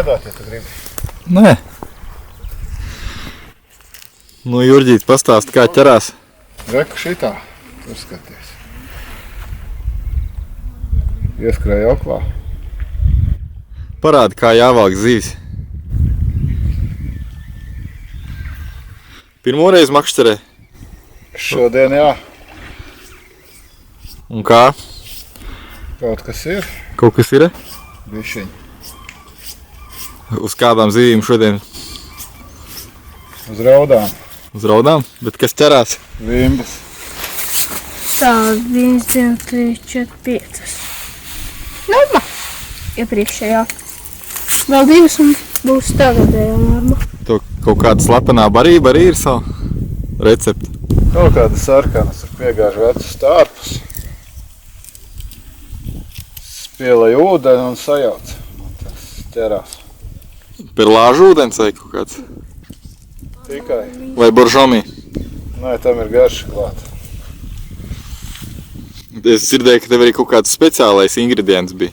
Iedot, ja tu gribi. Nē. Nu, Jurģīt, pastāst, kā ķerās. Reku šitā, tur skaties. Ieskrēja oklā. Parādi, kā jāvāk zīvis. Pirmoreiz makšķerē. Šodien jā, Un kā? kaut kas ir. Kaut kas ir? Bišķiņ. Uz kādām zīvīm šodien? Uz raudām. Uz raudām? Bet kas ķerās? Vimbas. Tā, 1, 2, 3, 4, 5. Norma. Iepriekšējā. Vēl 2 un būs tagadējā norma. To kaut kāda slepenā barība arī ir savu recepti. Kaut kāda sarkanas ar piegāžu vecus stārpus. Spielai ūdeni un sajauc. Un tas ķerās. Perlāžu ūdens vai kaut kāds? Tikai. Vai boržomī? Nē, tam ir garša klāt. Es dzirdēju, ka tev arī kaut kāds speciālais ingredients bija.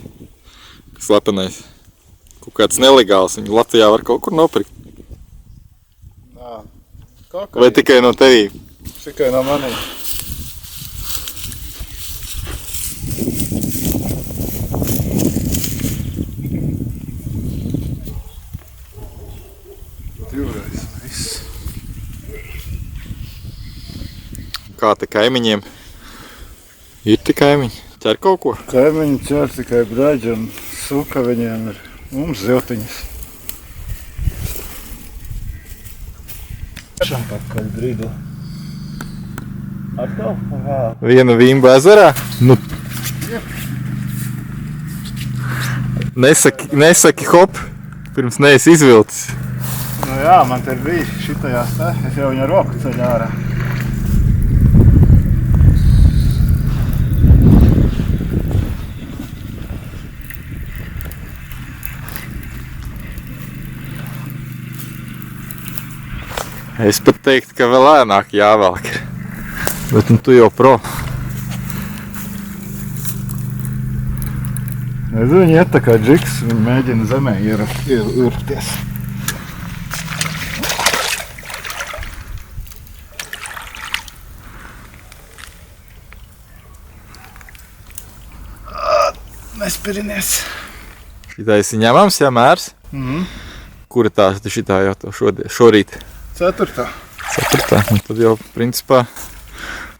Slepenais. Kaut kāds nelegāls. Viņu Latvijā var kaut kur nopirkt. Nā, kaut Vai tikai no tevī? Tikai no manī. Divreiz viss. Kā te kaimiņiem? Ir te kaimiņi? Ķer kaut ko? Kaimiņi ķer tikai braģi un suka viņiem ir. Mums ziltiņas. Šampakaļ brīdu. Atkal? Viena vīmba ezerā? Nu. Nesaki hop, pirms neesi izvilcis. Nu jā, man te ir bijis šitajās te. Es jau viņu roku ceļu ārā. Es pat teiktu, ka vēl ēnāk jāvelk ir. Bet nu tu jau pro. Nezinu, viņi iet tā kā džiks, viņi mēģina zemē ierupties. Nespirinies. Šitā esi ņemams, jā, mērs? Kura tā šitā jau to šorīt? 4. 4. Un tad jau, principā,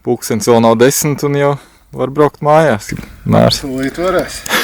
pulkstens vēl nav 10 un jau var braukt mājās. Mērs. Tūlīt varēs.